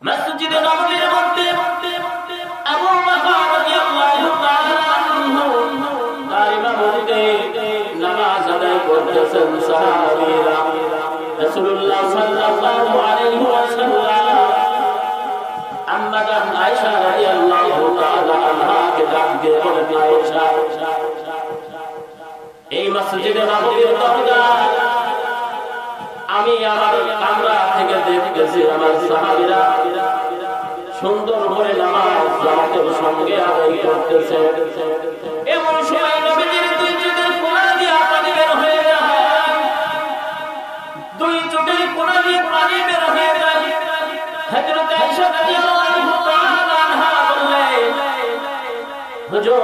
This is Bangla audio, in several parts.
মসজিদে নববীর মধ্যে আবু বকর রাদিয়াল্লাহু তাআলা আনহু তার ইমামতিতে নামাজ আদায় করতেছেন সাহাবীরা। রাসূলুল্লাহ সাল্লাল্লাহু আলাইহি ওয়াসাল্লাম আম্মা জান আয়েশা রাদিয়াল্লাহু তাআলা আনহাকে ডাক দিয়ে বলেন, আয়েশা, এই মসজিদে নববীর দরজা আমি আমার কামরা থেকে দেখতেছি আমার সাহাবীরা সুন্দর করে নামাজ জামাতের সঙ্গে আদায় করতেছে। এমন সময় নবীজির দুই চোখের কোণা দিয়ে পানি বের হয়ে যায়, দুই চোখের কোণা দিয়ে পানি বের হয়ে যায়। হযরত আয়েশা রাদিয়াল্লাহু তাআলা আনহা বললেন, হুজুর,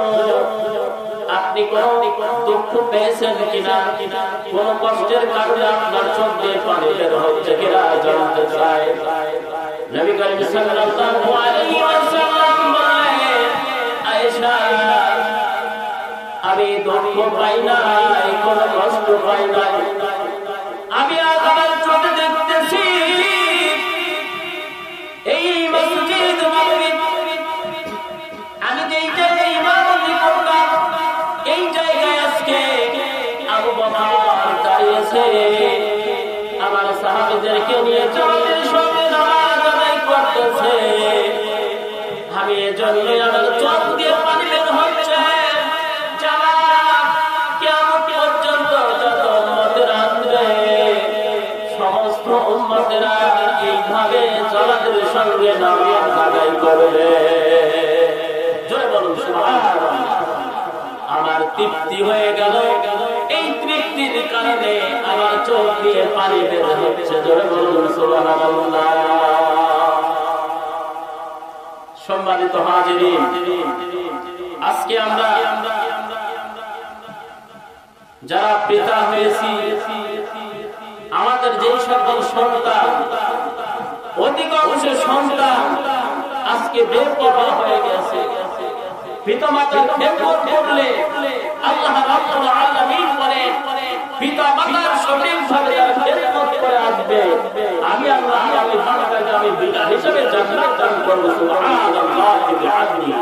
আপনি কোন দুঃখ পেয়েছেন কিনা, কোন কষ্টের কারণে আপনার চোখ দিয়ে পানি বের হচ্ছে কিনা জানতে চাই। নবী করিম সাল্লাল্লাহু আলাইহি ওয়াসাল্লাম বললেন, আয়েশা, আমি দুঃখ পাই না, কোন কষ্ট পাই না, আমি আজ আমার চোখে দেখতেছি এই মসজিদ নববী, আমি যেই জায়গায় ইমামতি করতাম এই জায়গায় আজকে আবু বকর দাঁড়িয়েছে আমার সাহাবীদেরকে নিয়ে জামাতের সঙ্গে নামাজ আদায় করতেছে। আমি এজন্যই আমার চোখ দিয়ে পানি বের হচ্ছে। জামাত কিয়ামত পর্যন্ত যত উম্মতের আসবে সমস্ত উম্মতেরা এইভাবে জামাতের সঙ্গে নামাজ আদায় করবে। জয় বলুন সুবহানাল্লাহ। আমার তৃপ্তি হয়ে গেল, এই তৃপ্তির কারণে আমার চোখ দিয়ে পানি বের হচ্ছে। জয় বলুন সুবহানাল্লাহ। সম্মানিত হাজিরিন, আজকে আমরা যারা পিতা হয়েছি, আমাদের যে সকল সন্তান, অধিকাংশ সন্তান আজকে বেপরোয়া হয়ে গেছে। পিতামাতার খেদমত করলে আল্লাহ রাব্বুল আলামিন বলেন, পিতামাতার সঠিকভাবে যারা খেদমত করে আসবে আমি আল্লাহ আগামী বান্দাকে আমি বিনা হিসাবে জান্নাত দান করব। সুবহানাল্লাহি বিহামদিহি।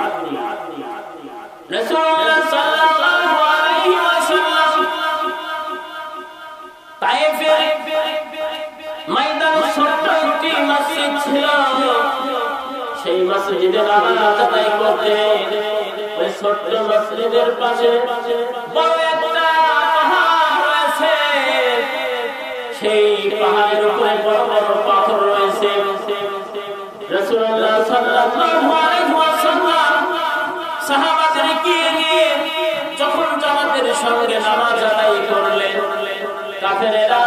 রাসূলুল্লাহ সাল্লাল্লাহু আলাইহি ওয়াসাল্লাম তায়েফের ময়দানে ছোট্ট একটি মসজিদ ছিল, সেই মসজিদে নামাজ আদায় করতেন। ওই ছোট্ট মসজিদের পাশে বড় একটা পাহাড় রয়েছে, সেই পাহাড়ের উপরে বড় বড় পাথর রয়েছে। রাসূলুল্লাহ সাল্লাল্লাহু আলাইহি ওয়াসাল্লাম সাহাবাদেরকে নিয়ে যখন জামাতের সঙ্গে নামাজ আদায় করলেন, কাফেরেরা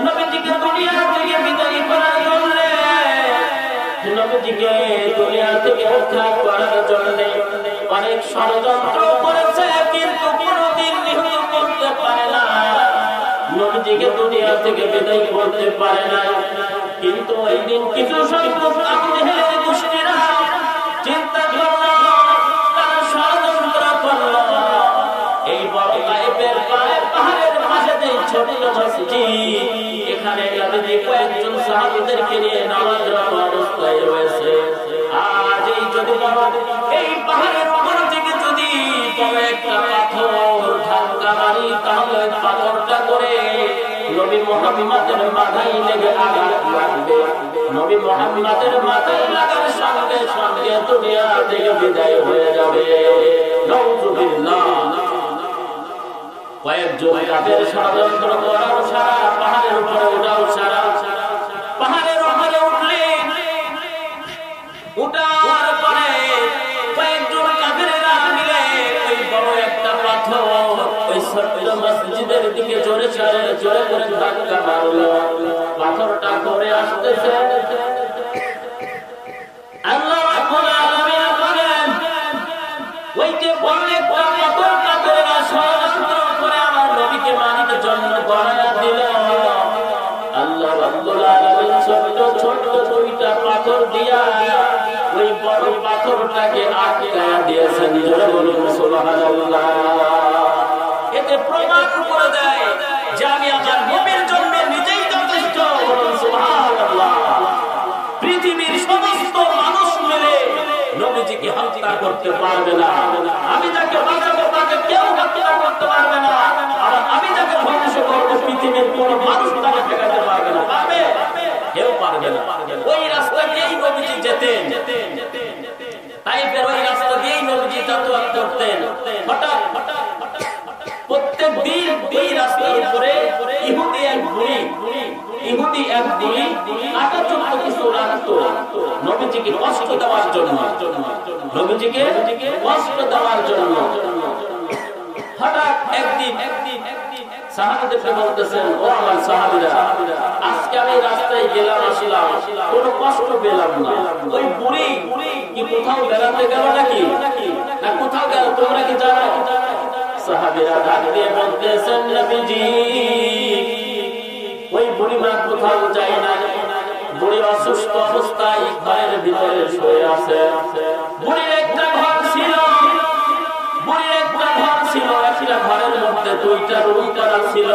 নবীজিকে দুনিয়া থেকে বিদায় করার জন্য, নবীজিকে দুনিয়া থেকে উদ্ধার করার জন্য অনেক ষড়যন্ত্র করেছে, কিন্তু কোনদিন নিহত করতে পারে না, নবীজিকে দুনিয়া থেকে বিদায় করতে পারে না। কিন্তু এই দিন কিছু সংখ্যক আবু জেহেলের গোষ্ঠীরা চিন্তা করল, তারা ষড়যন্ত্র করল, এই বড় তায়েফের পাহাড়ের পাশে যে ছোট্ট মসজিদ, এখানে নবীজি কয়েকজন সাহাবীদেরকে নিয়ে নামাজরত অবস্থায় রয়েছে। আজ এই যদি এই পাহাড়ের উপর থেকে যদি বড় একটা পাথর ধাক্কা মারি, তাহলে পাথরটা করে নবী মুহাম্মদের মাথায় লেগে আঘাত লাগবে। নবী মুহাম্মদের মাথায় লাগার সঙ্গে সঙ্গে দুনিয়া থেকে বিদায় হয়ে যাবে। নাউযুবিল্লাহ। কয়েকজন কাফের ষড়যন্ত্র করার সারা পাহাড়ের উপরে উঠাও, সারা পাহাড়ের উপরে উঠলেন। উঠার পরে কয়েকজন কাফেরেরা মিলে ওই বড় একটা পাথর ওই ছোট্ট মসজিদের দিকে জোরে জোরে করে ধাক্কা মারলো। পাথরটা করে আসতেছে। আল্লাহ রাব্বুল আলামিন বলেন, ওই যে বড় একটা পাথর কাফেরেরা ষড়যন্ত্র করে আমার নবীকে মানিতে জন্য গড়ায়া দিল, আল্লাহ রাব্বুল আলামিন ছোট ছোট দুইটা পাথর দিয়া ওই বড় পাথরটাকে আটকায়া দিয়েছেন। জোরে বলুন সুবহানাল্লাহ। এতে প্রমাণ করে দেয় যে আমি আমার নবীর জন্য নিজেই যথেষ্ট। সুবহানাল্লাহ। পৃথিবীর সমস্ত হত্যা করতে পারবে না, আমি যাকে বাঁচাবো তাকে কেউ হত্যা করতে পারবে না, আর আমি যাকে ধ্বংস করবো পৃথিবীর কোনো মানুষ তাকে ঠেকাতে পারবে না। পারবে? কেউ পারবে না। ওই রাস্তা দিয়েই নবীজি যেতেন, তাইফের ওই রাস্তা দিয়েই নবীজি যাতায়াত করতেন। হঠাৎ প্রত্যেক দিন ওই রাস্তার উপরে ইহুদি এক বুড়ি কাঁটাযুক্ত কিছু রাখতো নবীজিকে কষ্ট দেওয়ার জন্য, নবীজিকে কষ্ট দেওয়ার জন্য। হঠাৎ একদিন সাহাবীদেরকে বলতেছেন, ও আমার সাহাবীরা, আজকে আমি রাস্তায় গেলাম আসলাম, কোনো কষ্ট পেলাম না। ওই বুড়ি কি কোথাও বেড়াতে গেল নাকি, না কোথাও গেল তোমরা কি জানো? সাহাবীরা ডাক দিয়ে বলতেছেন, নবীজি ওই বুড়িমা কোথাও যায় না, বুড়ি অসুস্থ অবস্থায় ঘরের ভিতরে শুয়ে আছে। বুড়ির একটা ঘর ছিল, একটা ঘরের মধ্যে দুইটা রুম করা ছিল।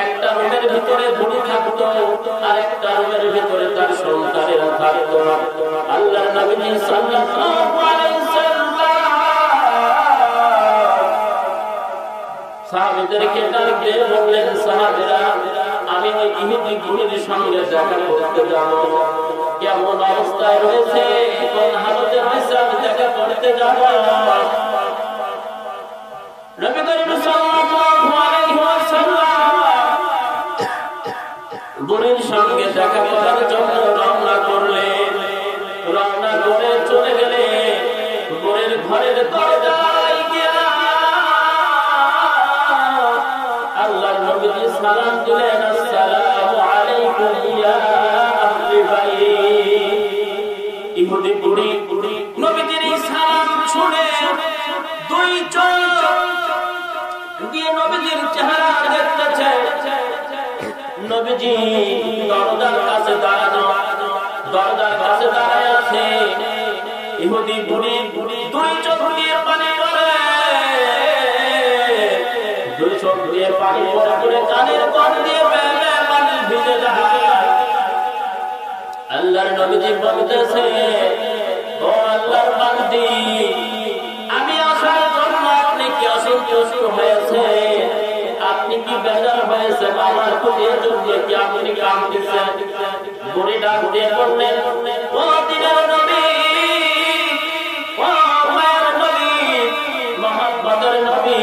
একটা রুমের ভিতরে বুড়ি থাকতো, আর একটা রুমের ভিতরে তার সন্তানেরা থাকতো। আল্লাহর নবী সাল্লাল্লাহু আলাইহি ওয়াসাল্লাম সাহাবীদেরকে ডাক দিয়ে বললেন, সাহাবীরা আমি ওই ইহুদি বুড়ির সঙ্গে দেখা করতে যাব, কেমন অবস্থায় রয়েছে, কোন হালতে রয়েছে আমি দেখা করতে যাব। নবী করিম সাল্লাল্লাহু আলাইহি ওয়াসাল্লাম বুড়ির সঙ্গে দেখা করার জন্য রওনা করলেন। রওনা করে চলে গেলেন বুড়ির ঘরের দরজায় গিয়ে আল্লাহর নবী সালাম দিলেন, আসসালামু আলাইকুম ইয়া আহলি বাইত। ইহুদি বুড়ি নবীজির সালাম শুনে দুই চোখ দিয়ে নবীজির চেহারা দেখতেছে। নবীজি দরজার কাছে দাঁড়ায় আছে। ইহুদি বুড়ি দুই চোখ দিয়ে পানি পড়ে, দুই চোখ দিয়ে পানি পড়ে কানের কর দিয়ে পানি ভিজে যায়। আল্লাহর নবীজি বলতেছে, ও আল্লাহর বান্দি, আমি আসার জন্য আপনি কি অসন্তুষ্ট হয়েছে, আপনি কি বেজার হয়েছে আমার খুঁজের জন্য কি আপনি কাঁদতেছেন? বুড়ি ডাক দিয়ে বললেন, ও দিনের নবী, ও মায়ের নবী, মুহাম্মদের নবী,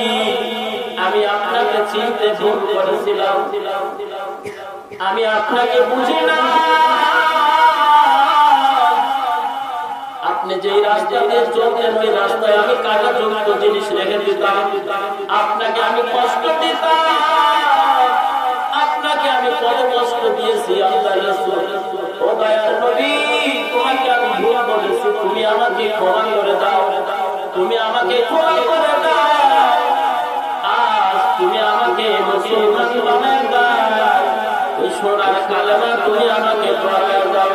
আমি আপনাকে চিনতে ভুল করেছিলাম, আমি আপনাকে বুঝি না। আপনি যে রাস্তাতে চলতেন ওই রাস্তায় আমি কাঁটাযুক্ত জিনিস রেখে দিতাম, আপনাকে আমি কষ্ট দিতাম, আপনাকে আমি কত কষ্ট দিয়েছি। আল্লাহর রাসূল, ও দয়ার নবী, তোমাকে আমি ভুল বলেছি, তুমি আমাকে ক্ষমা করে দাও, তুমি আমাকে ক্ষমা করে দাও। আজ তুমি আমাকে মুসলমান বানায় দাও, ওই সোনার কালেমা তুমি আমাকে পড়ায় দাও।